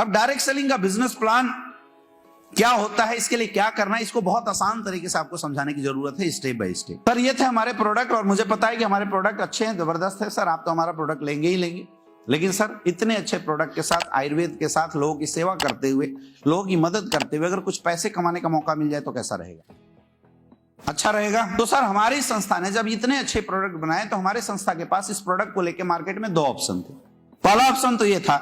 अब direct selling का business plan क्या होता है, इसके लिए क्या करना है, इसको बहुत आसान तरीके से आपको समझाने की जरूरत है, स्टेप बाय स्टेप। सर ये थे हमारे प्रोडक्ट और मुझे पता है कि हमारे प्रोडक्ट अच्छे हैं, जबरदस्त है सर, आप तो हमारा प्रोडक्ट लेंगे ही लेंगे, लेकिन सर इतने अच्छे प्रोडक्ट के साथ, आयुर्वेद के साथ, लोगों की सेवा करते हुए, लोगों की मदद करते हुए अगर कुछ पैसे कमाने का मौका मिल जाए तो कैसा रहेगा? अच्छा रहेगा। तो सर हमारी संस्था ने जब इतने अच्छे प्रोडक्ट बनाए तो हमारे संस्था के पास इस प्रोडक्ट को लेकर मार्केट में दो ऑप्शन थे। पहला ऑप्शन तो ये था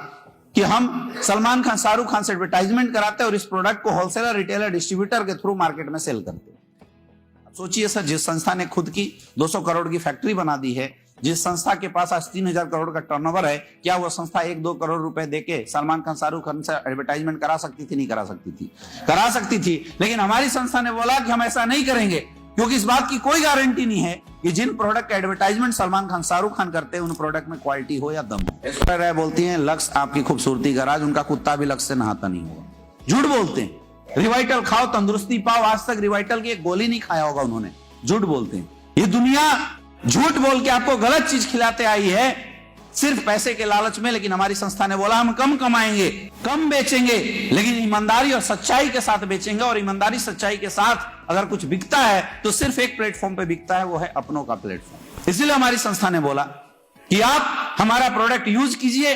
कि हम सलमान खान, शाहरुख खान से एडवर्टाइजमेंट कराते और इस प्रोडक्ट को होलसेलर, रिटेलर, डिस्ट्रीब्यूटर के थ्रू मार्केट में सेल करते। सोचिए सर, जिस संस्था ने खुद की 200 करोड़ की फैक्ट्री बना दी है, जिस संस्था के पास आज 3000 करोड़ का टर्नओवर है, क्या वो संस्था 1-2 करोड़ रुपए देके सलमान खान, शाहरुख खान से एडवर्टाइजमेंट करा सकती थी? नहीं करा सकती थी, करा सकती थी। लेकिन हमारी संस्था ने बोला कि हम ऐसा नहीं करेंगे, क्योंकि इस बात की कोई गारंटी नहीं है कि जिन प्रोडक्ट का एडवर्टाइजमेंट सलमान खान, शाहरुख खान करते हैं उन प्रोडक्ट में क्वालिटी हो या दम हो। ऐश्वर्या राय बोलती हैं लक्स आपकी खूबसूरती का राज, उनका कुत्ता भी लक्स से नहाता नहीं होगा। झूठ बोलते हैं। रिवाइटल खाओ, तंदुरुस्ती पाओ, आज तक रिवाइटल की एक गोली नहीं खाया होगा उन्होंने। झूठ बोलते हैं। ये दुनिया झूठ बोल के आपको गलत चीज खिलाते आई है सिर्फ पैसे के लालच में। लेकिन हमारी संस्था ने बोला हम कम कमाएंगे, कम बेचेंगे, लेकिन ईमानदारी और सच्चाई के साथ बेचेंगे। और ईमानदारी, सच्चाई के साथ अगर कुछ बिकता है तो सिर्फ एक प्लेटफॉर्म पे बिकता है, वो है अपनों का प्लेटफॉर्म। इसलिए हमारी संस्था ने बोला कि आप हमारा प्रोडक्ट यूज कीजिए।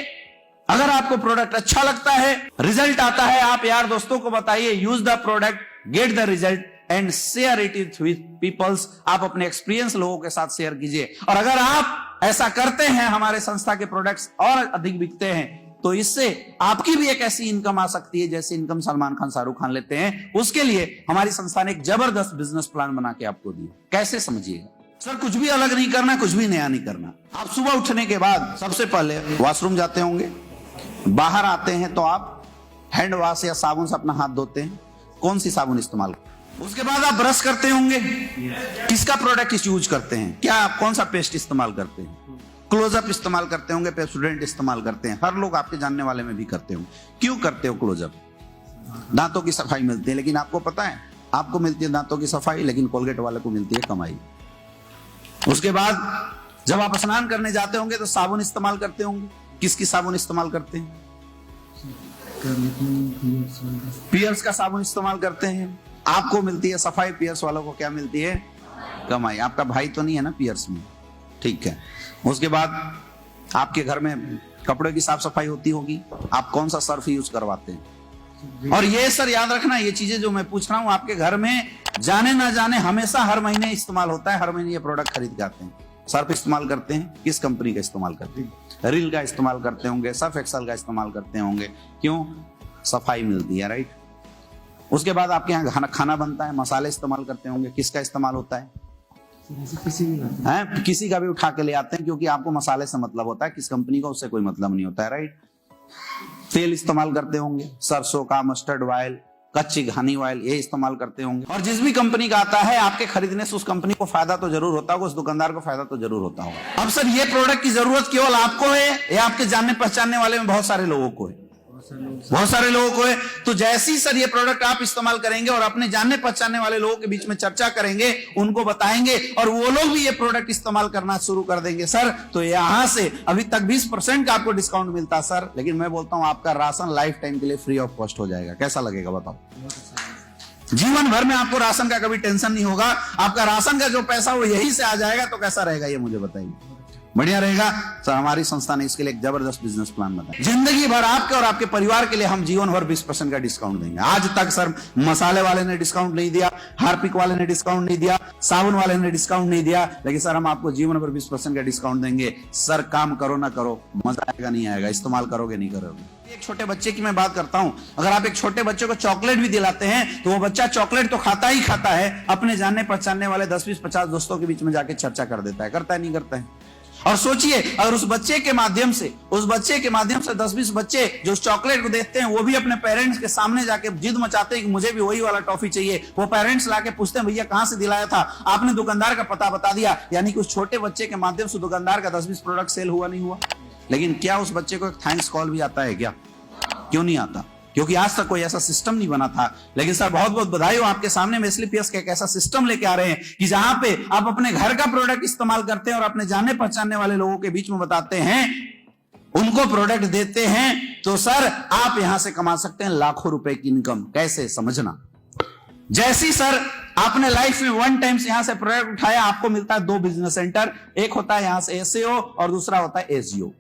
अगर आपको प्रोडक्ट अच्छा लगता है, रिजल्ट आता है, आप यार दोस्तों को बताइए, use the product, get the result and share it with peoples. आप अपने एक्सपीरियंस लोगों के साथ शेयर कीजिए। और अगर आप ऐसा करते हैं, हमारे संस्था के प्रोडक्ट्स और अधिक बिकते हैं, तो इससे आपकी भी एक ऐसी इनकम आ सकती है जैसे इनकम सलमान खान, शाहरुख खान लेते हैं। उसके लिए हमारी संस्था ने एक जबरदस्त बिजनेस प्लान बना के आपको दिया। कैसे समझिएगा सर? कुछ भी अलग नहीं करना, कुछ भी नया नहीं करना। आप सुबह उठने के बाद सबसे पहले वॉशरूम जाते होंगे, बाहर आते हैं तो आप हैंड वॉश या साबुन से अपना हाथ धोते हैं। कौन सी साबुन इस्तेमाल करते हैं? उसके बाद आप ब्रश करते होंगे, किसका प्रोडक्ट यूज करते हैं? क्या आप कौन सा पेस्ट इस्तेमाल करते हैं? क्लोजअप इस्तेमाल करते होंगे, पेप्सोडेंट इस्तेमाल करते हैं। हर लोग आपके जानने वाले में भी करते होंगे। क्यों करते हो क्लोजअप? दांतों की सफाई मिलती है, लेकिन आपको पता है आपको मिलती है दांतों की सफाई, लेकिन कोलगेट वाले को मिलती है कमाई। उसके बाद जब आप स्नान करने जाते होंगे तो साबुन इस्तेमाल करते होंगे। किसकी साबुन इस्तेमाल करते हैं? पियर्स का साबुन इस्तेमाल करते हैं। आपको मिलती है सफाई, पियर्स वालों को क्या मिलती है? कमाई। आपका भाई तो नहीं है ना पियर्स में? ठीक है। उसके बाद आपके घर में कपड़े की साफ सफाई होती होगी, आप कौन सा सर्फ यूज करवाते हैं? और ये सर याद रखना, ये चीजें जो मैं पूछ रहा हूं आपके घर में जाने ना जाने हमेशा हर महीने इस्तेमाल होता है। हर महीने ये प्रोडक्ट खरीद के आते हैं। सर्फ इस्तेमाल करते हैं, किस कंपनी का इस्तेमाल करते हैं? रिल का इस्तेमाल करते होंगे, सर्फ एक्सल का इस्तेमाल करते होंगे। क्यों? सफाई मिलती है, राइट। उसके बाद आपके यहाँ खाना बनता है, मसाले इस्तेमाल करते होंगे। किसका इस्तेमाल होता है? किसी का भी उठा के ले आते हैं, क्योंकि आपको मसाले से मतलब होता है, किस कंपनी का उससे कोई मतलब नहीं होता है, राइट। तेल इस्तेमाल करते होंगे, सरसों का, मस्टर्ड ऑयल, कच्ची घानी ऑयल, ये इस्तेमाल करते होंगे। और जिस भी कंपनी का आता है, आपके खरीदने से उस कंपनी को फायदा तो जरूर होता होगा, उस दुकानदार को फायदा तो जरूर होता होगा। अब सर ये प्रोडक्ट की जरूरत केवल आपको है या आपके जानने पहचानने वाले में बहुत सारे लोगों को है? बहुत सारे लोगों को है। तो जैसे ही सर ये प्रोडक्ट आप इस्तेमाल करेंगे और अपने जानने पहचानने वाले लोगों के बीच में चर्चा करेंगे, उनको बताएंगे और वो लोग भी ये प्रोडक्ट इस्तेमाल करना शुरू कर देंगे सर, तो यहां से अभी तक 20% का आपको डिस्काउंट मिलता है सर। लेकिन मैं बोलता हूं आपका राशन लाइफ टाइम के लिए फ्री ऑफ कॉस्ट हो जाएगा। कैसा लगेगा बताओ? जीवन भर में आपको राशन का कभी टेंशन नहीं होगा। आपका राशन का जो पैसा वो यहीं से आ जाएगा। तो कैसा रहेगा ये मुझे बताइए? बढ़िया रहेगा सर। हमारी संस्था ने इसके लिए एक जबरदस्त बिजनेस प्लान बताया। जिंदगी भर आपके और आपके परिवार के लिए हम जीवन भर 20% का डिस्काउंट देंगे। आज तक सर मसाले वाले ने डिस्काउंट नहीं दिया, हार्पिक वाले ने डिस्काउंट नहीं दिया, साबुन वाले ने डिस्काउंट नहीं दिया, लेकिन सर हम आपको जीवन भर 20% का डिस्काउंट देंगे। सर काम करो ना करो, मजा आएगा नहीं आएगा, इस्तेमाल करोगे नहीं करोगे। एक छोटे बच्चे की मैं बात करता हूं, अगर आप एक छोटे बच्चे को चॉकलेट भी दिलाते हैं तो वो बच्चा चॉकलेट तो खाता ही खाता है, अपने जानने पहचानने वाले 10, 20, 50 दोस्तों के बीच में जाके चर्चा कर देता है। करता है नहीं करता है? और सोचिए अगर उस बच्चे के माध्यम से 10-20 बच्चे जो उस चॉकलेट को देखते हैं, वो भी अपने पेरेंट्स के सामने जाके जिद मचाते हैं कि मुझे भी वही वाला टॉफी चाहिए। वो पेरेंट्स लाके पूछते हैं भैया कहां से दिलाया था? आपने दुकानदार का पता बता दिया। यानी कि उस छोटे बच्चे के माध्यम से दुकानदार का 10-20 प्रोडक्ट सेल हुआ नहीं हुआ। लेकिन क्या उस बच्चे को एक थैंक्स कॉल भी आता है क्या? क्यों नहीं आता? क्योंकि आज तक कोई ऐसा सिस्टम नहीं बना था। लेकिन सर बहुत बहुत बधाई हो, आपके सामने में एसलीपीएस का एक ऐसा सिस्टम लेके आ रहे हैं कि जहां पे आप अपने घर का प्रोडक्ट इस्तेमाल करते हैं और अपने जानने पहचानने वाले लोगों के बीच में बताते हैं उनको प्रोडक्ट देते हैं, तो सर आप यहां से कमा सकते हैं लाखों रुपए की इनकम। कैसे, समझना। जैसी सर आपने लाइफ में वन टाइम से यहां से प्रोडक्ट उठाया, आपको मिलता है 2 बिजनेस सेंटर, एक होता है यहां से एसईओ और दूसरा होता है एसईओ।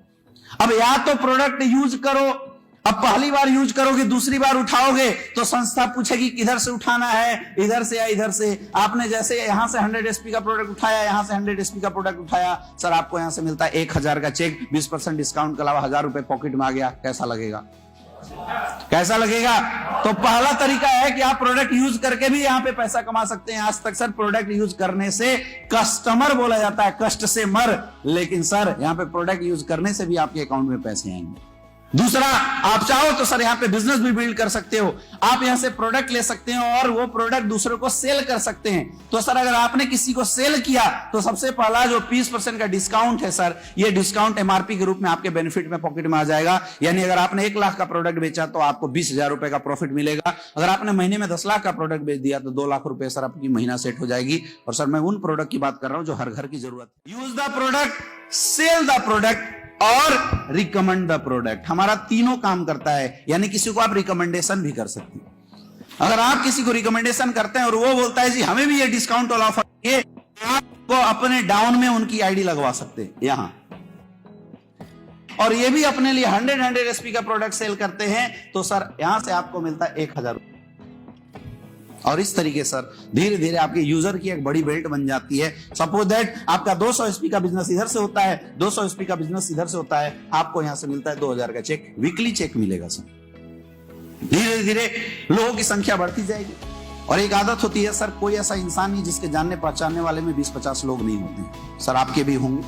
अब या तो प्रोडक्ट यूज करो, अब पहली बार यूज करोगे, दूसरी बार उठाओगे तो संस्था पूछेगी किधर से उठाना है, इधर से या इधर से। आपने जैसे यहां से 100 एसपी का प्रोडक्ट उठाया, यहां से 100 एसपी का प्रोडक्ट उठाया, सर आपको यहां से मिलता है 1000 का चेक, 20% डिस्काउंट के अलावा 1000 रुपए पॉकेट में आ गया। कैसा लगेगा, कैसा लगेगा? तो पहला तरीका है कि आप प्रोडक्ट यूज करके भी यहां पे पैसा कमा सकते हैं। आज तक सर प्रोडक्ट यूज करने से कस्टमर बोला जाता है, कष्ट से मर, लेकिन सर यहां पे प्रोडक्ट यूज करने से भी आपके अकाउंट में पैसे आएंगे। दूसरा, आप चाहो तो सर यहां पे बिजनेस भी बिल्ड कर सकते हो। आप यहां से प्रोडक्ट ले सकते हैं और वो प्रोडक्ट दूसरों को सेल कर सकते हैं। तो सर अगर आपने किसी को सेल किया तो सबसे पहला जो 20% का डिस्काउंट है सर, ये डिस्काउंट एमआरपी के रूप में आपके बेनिफिट में पॉकेट में आ जाएगा। यानी अगर आपने 1 लाख का प्रोडक्ट बेचा तो आपको 20,000 रुपए का प्रॉफिट मिलेगा। अगर आपने महीने में 10 लाख का प्रोडक्ट बेच दिया तो 2 लाख रुपए सर आपकी महीना सेट हो जाएगी। और सर मैं उन प्रोडक्ट की बात कर रहा हूं जो हर घर की जरूरत है। Use the product, sell the product और रिकमेंड द प्रोडक्ट। हमारा तीनों काम करता है। यानी किसी को आप रिकमेंडेशन भी कर सकते हैं। अगर आप किसी को रिकमेंडेशन करते हैं और वो बोलता है जी हमें भी ये डिस्काउंट वाला ऑफर, ये आपको अपने डाउन में उनकी आईडी लगवा सकते हैं यहां, और ये भी अपने लिए 100 एसपी का प्रोडक्ट सेल करते हैं, तो सर यहां से आपको मिलता है 1000 रुपए। और इस तरीके सर धीरे धीरे आपके यूजर की एक बड़ी बेल्ट बन जाती है। सपोज दैट आपका 200 एसपी का बिजनेस इधर से होता है, 200 एसपी का बिजनेस इधर से होता है, आपको यहां से मिलता है 2000 का चेक, वीकली चेक मिलेगा सर। धीरे धीरे लोगों की संख्या बढ़ती जाएगी। और एक आदत होती है सर, कोई ऐसा इंसान नहीं जिसके जानने पहचानने वाले में 20-50 लोग नहीं होते। सर आपके भी होंगे।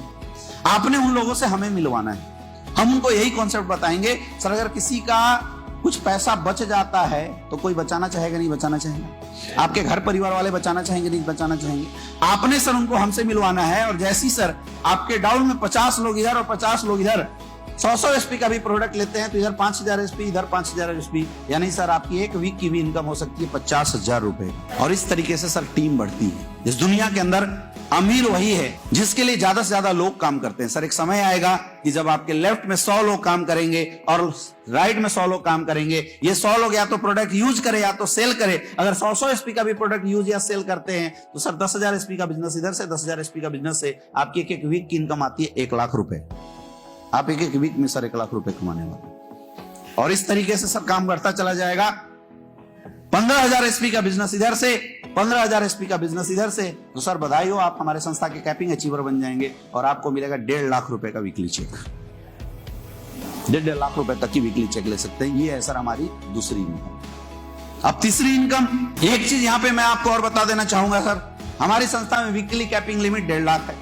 आपने उन लोगों से हमें मिलवाना है। हम उनको यही कॉन्सेप्ट बताएंगे। सर अगर किसी का कुछ पैसा बच जाता है तो कोई बचाना चाहेगा, नहीं बचाना चाहेगा? आपके घर परिवार वाले बचाना चाहेंगे, नहीं बचाना चाहेंगे? आपने सर उनको हमसे मिलवाना है। और जैसी सर आपके डाउन में 50 लोग इधर और 50 लोग इधर 100 एसपी का भी प्रोडक्ट लेते हैं, तो इधर 5000 एसपी, इधर 5000 एसपी, यानी सर आपकी एक वीक की भी इनकम हो सकती है 50,000 रुपए। और इस तरीके से सर टीम बढ़ती है। इस दुनिया के अंदर अमीर वही है जिसके लिए ज्यादा से ज्यादा लोग काम करते हैं। सर एक समय आएगा कि जब आपके लेफ्ट में 100 लोग काम करेंगे और राइट में 100 लोग काम करेंगे। ये 100 लोग या तो प्रोडक्ट यूज करे या तो सेल करे। अगर 100 एसपी का भी प्रोडक्ट यूज या सेल करते हैं तो सर 10,000 एसपी का बिजनेस इधर से, 10,000 एसपी का बिजनेस से आपकी एक वीक की इनकम आती है 1 लाख रुपए। आप एक वीक में सर 1 लाख रुपए कमाने वाले। और इस तरीके से सर काम बढ़ता चला जाएगा। 15,000 एसपी का बिजनेस इधर से, 15,000 एसपी का बिजनेस इधर से, तो सर बधाई हो, आप हमारे संस्था के कैपिंग अचीवर बन जाएंगे और आपको मिलेगा 1.5 लाख रुपए का वीकली चेक। 1.5 लाख रुपए तक की वीकली चेक ले सकते हैं। ये है सर हमारी दूसरी इनकम। अब तीसरी इनकम, एक चीज यहां पे मैं आपको और बता देना चाहूंगा सर, हमारी संस्था में वीकली कैपिंग लिमिट 1.5 लाख है,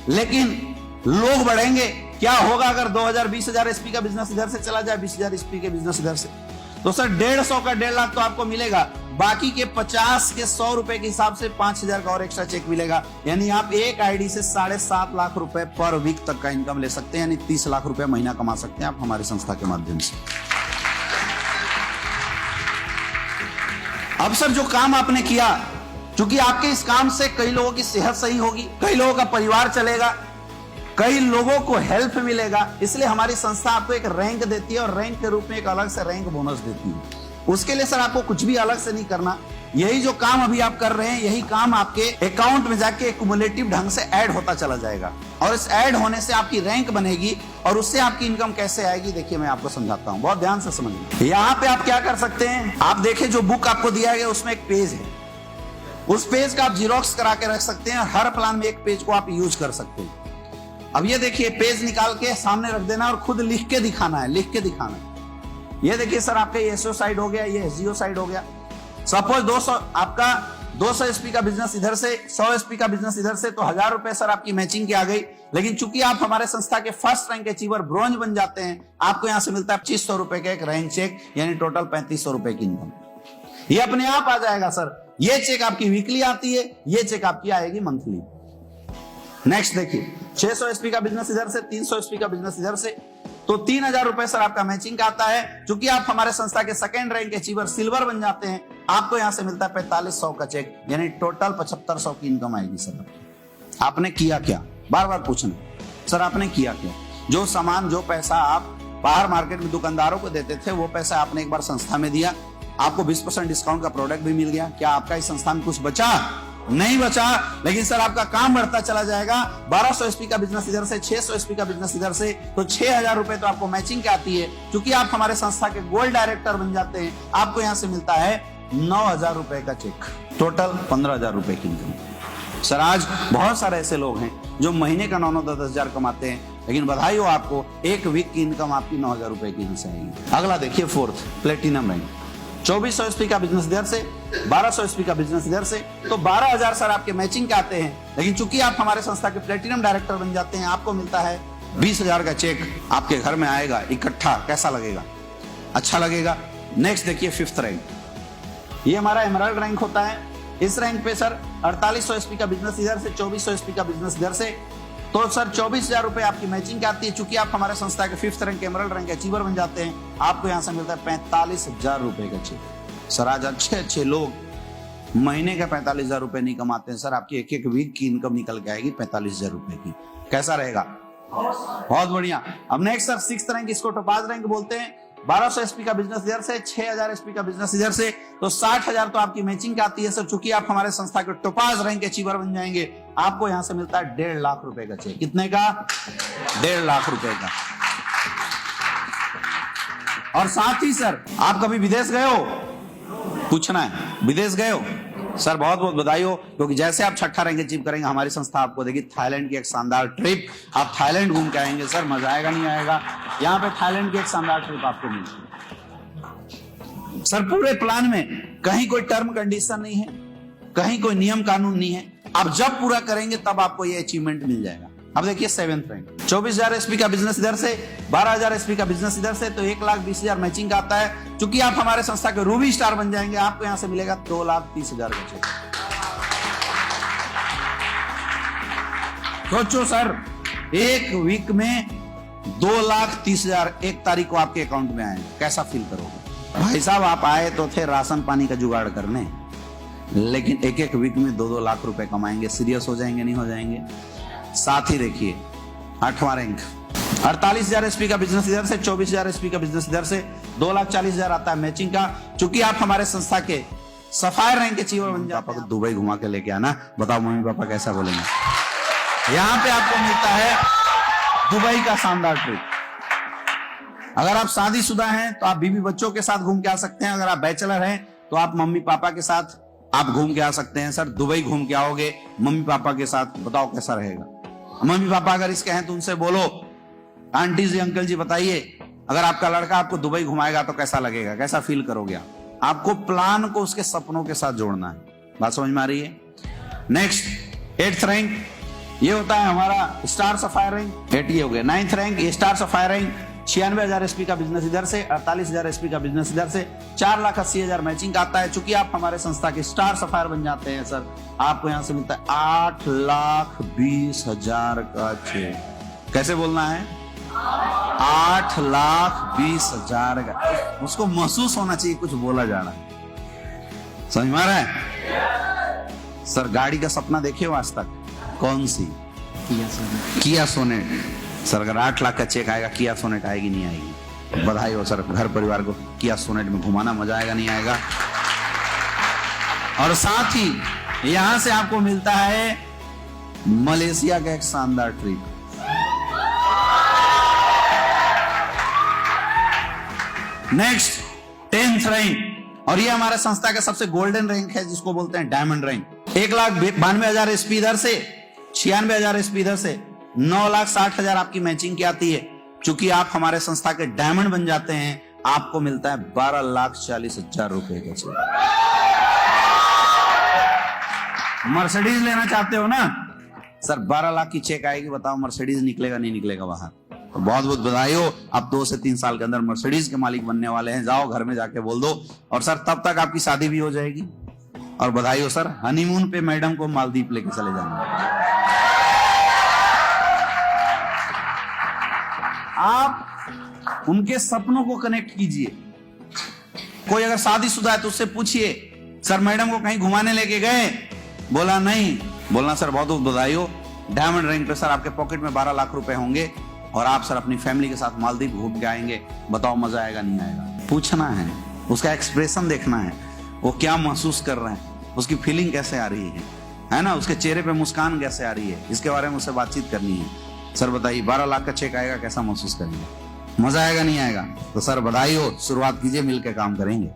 लेकिन लोग बढ़ेंगे। क्या होगा अगर 2,000 20,000 एसपी का बिजनेस इधर से चला जाए, 20,000 एसपी के बिजनेस इधर से, तो सर 150 का 1.5 लाख तो आपको मिलेगा। बाकी के 50 के 100 रुपए के हिसाब से 5,000 का और एक्स्ट्रा चेक मिलेगा। यानी आप एक आईडी से 7.5 लाख रुपए पर वीक तक का इनकम ले सकते हैं। यानी 30 लाख रुपए महीना कमा सकते हैं आप हमारी संस्था के माध्यम से। अब सर जो काम आपने किया, क्योंकि आपके इस काम से कई लोगों की सेहत सही होगी, कई लोगों का परिवार चलेगा, कई लोगों को हेल्प मिलेगा, इसलिए हमारी संस्था आपको एक रैंक देती है और रैंक के रूप में एक अलग से रैंक बोनस देती है। उसके लिए सर आपको कुछ भी अलग से नहीं करना। यही जो काम अभी आप कर रहे हैं, यही काम आपके अकाउंट में जाके क्युमुलेटिव ढंग से ऐड होता चला जाएगा और इस ऐड होने से आपकी रैंक बनेगी और उससे आपकी इनकम कैसे आएगी, देखिए मैं आपको समझाता हूं, बहुत ध्यान से समझिए। यहाँ पे आप क्या कर सकते हैं, आप देखिए जो बुक आपको दिया गया उसमें एक पेज है, उस पेज का आप जीरोक्स करा के रख सकते हैं। हर प्लान में एक पेज को आप यूज कर सकते हैं। अब ये देखिए, पेज निकाल के सामने रख देना और खुद लिख के दिखाना है, लिख के दिखाना है। ये देखिए सर आपका ये एसओ साइड हो गया, ये एसजीओ साइड हो गया। सपोज 200 आपका 200 एसपी का बिजनेस इधर से, 100 एसपी का बिजनेस इधर से, तो 1000 रुपए सर आपकी मैचिंग की आ गई। लेकिन चूंकि आप हमारे संस्था के फर्स्ट रैंक अचीवर ब्रोंज बन जाते हैं, आपको यहां से मिलता है 2500 रुपए का एक रैंक चेक, यानी टोटल 3500 रुपए की इनकम। ये अपने आप आ जाएगा सर। ये चेक आपकी वीकली आती है, ये चेक आपकी आएगी मंथली। नेक्स्ट देखिए, 600 एसपी का बिजनेस इधर से, 300 एसपी का बिजनेस इधर से, तो 3000 रुपए सर आपका मैचिंग का आता है। क्योंकि आप हमारे संस्था के सेकंड रैंक अचीवर सिल्वर बन जाते हैं, आपको यहां से मिलता है 4500 का चेक, यानी टोटल 7500 की इनकम आएगी सर। आपने किया क्या, बार बार पूछना, सर आपने किया क्या? जो सामान, जो पैसा आप बाहर मार्केट में दुकानदारों को देते थे, वो पैसा आपने एक बार संस्था में दिया, आपको 20% डिस्काउंट का प्रोडक्ट भी मिल गया। क्या आपका इस संस्था में कुछ बचा? नहीं बचा। लेकिन सर आपका काम बढ़ता चला जाएगा। 1200 एसपी का बिजनेस इधर से, 600 एसपी का बिजनेस इधर से, तो 6000 रुपए तो आपको मैचिंग की आती है। क्योंकि आप हमारे संस्था के गोल्ड डायरेक्टर बन जाते हैं, आपको यहां से मिलता है 9000 रुपए का चेक, टोटल 15000 रुपए की इनकम। सर आज बहुत सारे ऐसे लोग हैं जो महीने का 9-9, 10-10 हजार कमाते हैं, लेकिन बधाई हो आपको, एक वीक की इनकम आपकी 9000 रुपए की हिस्सा आएगी। अगला देखिए, फोर्थ प्लेटिनम रैंक। 2400 एसपी का बिजनेस इधर से, 1200 एसपी का बिजनेस इधर से, तो 12000 सर आपके मैचिंग के आते हैं। लेकिन चूंकि आप हमारे संस्था के प्लेटिनम डायरेक्टर बन जाते हैं, आपको मिलता है 20000 का चेक आपके घर में आएगा इकट्ठा। कैसा लगेगा? अच्छा लगेगा। नेक्स्ट देखिए, फिफ्थ रैंक। ये हमारा एमराल्ड रैंक होता है। इस रैंक पे सर 4800 एसपी का बिजनेस इधर से, 2400 एसपी का बिजनेस इधर से, तो सर 24000 रुपए आपकी मैचिंग आती है। चूंकि आप हमारे संस्था के fifth rank emerald rank achiever बन जाते हैं, आपको यहां से मिलता है 45000 रुपए का चेक। सर आज अच्छे लोग महीने का 45000 रुपए नहीं कमाते हैं। सर आपकी एक वीक की इनकम निकल के आएगी 45000 रुपए की। कैसा रहेगा? बहुत बढ़िया। अब नेक्स्ट सर सिक्स्थ रैंक, इसको टोपाज रैंक बोलते हैं। 1200 एसपी का बिजनेस इधर से, 6000 एसपी का बिजनेस इधर से, तो 60000 तो आपकी मैचिंग आती है। सर चूंकि आप हमारे संस्था के टोपाज रैंक अचीवर बन जाएंगे, आपको यहां से मिलता है 1.5 लाख रुपए का चेक। कितने का? 1.5 लाख रुपए का। और साथ ही सर आप कभी विदेश गए हो? पूछना है, विदेश गए हो? सर बहुत बहुत बधाई हो, क्योंकि जैसे आप छठा रैंक अचीव करेंगे, हमारी संस्था आपको देगी थाईलैंड की एक शानदार ट्रिप। आप थाईलैंड घूम के आएंगे। सर मजा आएगा नहीं आएगा? यहाँ पे थाईलैंड की एक शानदार ट्रिप आपको मिलेगी। सर पूरे प्लान में कहीं कोई टर्म कंडीशन नहीं है, कहीं कोई नियम कानून नहीं है। आप जब पूरा करेंगे तब आपको ये अचीवमेंट मिल जाएगा। अब देखिए सेवेंथ रैंक। 24000 एसपी का बिजनेस इधर से, 12000 एसपी का बिजनेस इधर से, तो 1,20,000 मैचिंग का आता है। चूंकि आप हमारे संस्था के रूबी स्टार बन जाएंगे, आपको यहां से मिलेगा 2,30,000 का चेक। सोचो सर, एक वीक में 2,30,000 1 तारीख को आपके अकाउंट में आए, कैसा फील करोगे? भाई साहब आप आए तो थे राशन पानी का जुगाड़ करने, लेकिन एक वीक में 2-2 लाख रुपए कमाएंगे। सीरियस हो जाएंगे नहीं हो जाएंगे? साथ ही देखिए 8वां रैंक। 48,000 एसपी का बिजनेस इधर से, 24,000 एसपी का बिजनेस इधर से, 2,40,000 आता है मैचिंग का। चूंकि आप हमारे संस्था के सफायर रैंक अचीवर बन जाते हैं, दुबई घुमा के लेके आना। बताओ मम्मी पापा कैसा बोलेंगे? यहां पे आपको मिलता है दुबई का शानदार ट्रिप। अगर आप शादीशुदा हैं तो आप बीवी बच्चों के साथ घूम के आ सकते हैं। अगर आप बैचलर हैं तो आप मम्मी पापा के साथ आप घूम के आ सकते हैं। सर दुबई घूम के आओगे मम्मी पापा के साथ, बताओ कैसा रहेगा? मम्मी पापा अगर इसके हैं तो उनसे बोलो, आंटी जी अंकल जी बताइए, अगर आपका लड़का आपको दुबई घुमाएगा तो कैसा लगेगा, कैसा फील करोगे? आपको प्लान को उसके सपनों के साथ जोड़ना है। बात समझ में आ रही है? नेक्स्ट 8th रैंक, ये होता है हमारा स्टार सफायर रैंक। 8 हो गए। 9th रैंक, ये स्टार सफायर रैंक। 96,000 एसपी का बिजनेस इधर से, 48,000 एसपी का बिजनेस इधर से, 4,80,000 मैचिंग का आता है। चूंकि आप हमारे संस्था के स्टार सफायर बन जाते हैं सर, आपको यहां से मिलता है 8,20,000 का चेक। कैसे बोलना है? 8,20,000 का। उसको महसूस होना चाहिए कुछ बोला जा रहा है। समझ में आ रहा है? सर गाड़ी का सपना देखे हो आज तक? कौन सी? किया सोनेट। सर अगर 8 लाख का चेक आएगा, किया सोनेट आएगी नहीं आएगी? बधाई हो सर, घर परिवार को किया सोनेट में घुमाना, मजा आएगा नहीं आएगा? और साथ ही यहां से आपको मिलता है मलेशिया का एक शानदार ट्रिप। नेक्स्ट 10th रैंक, और ये हमारे संस्था का सबसे गोल्डन रैंक है, जिसको बोलते हैं डायमंड रैंक। 1,92,000 एसपी इधर से, 96,000 एसपी इधर से, 9,60,000 आपकी मैचिंग की आती है। चूंकि आप हमारे संस्था के डायमंड बन जाते हैं, आपको मिलता है 12,40,000 रुपए का चेक। मर्सिडीज लेना चाहते हो ना सर? 12 लाख की चेक आएगी, बताओ मर्सिडीज निकलेगा नहीं निकलेगा बाहर? तो बहुत बहुत बधाई हो, आप 2 से 3 साल के अंदर मर्सिडीज के मालिक बनने वाले हैं। जाओ घर में जाके बोल दो, और सर तब तक आपकी शादी भी हो जाएगी। और बधाई हो सर, हनीमून पे मैडम को मालदीव लेके चले जाएंगे। आप उनके सपनों को कनेक्ट कीजिए। कोई अगर शादीशुदा है तो उससे पूछिए, सर मैडम को कहीं घुमाने लेके गए? बोला नहीं। बोलना सर बहुत बहुत बधाई हो, डायमंड रैंक पे सर आपके पॉकेट में 12 लाख रुपए होंगे। और आप सर अपनी फैमिली के साथ मालदीव घूम के आएंगे, बताओ मजा आएगा नहीं आएगा? पूछना है, उसका एक्सप्रेशन देखना है, वो क्या महसूस कर रहे हैं, उसकी फीलिंग कैसे आ रही है ना, उसके चेहरे पे मुस्कान कैसे आ रही है, इसके बारे में उससे बातचीत करनी है। सर बताइए 12 लाख का चेक आएगा, कैसा महसूस करेंगे? मजा आएगा नहीं आएगा? तो सर बधाई हो, शुरुआत कीजिए, मिलकर काम करेंगे।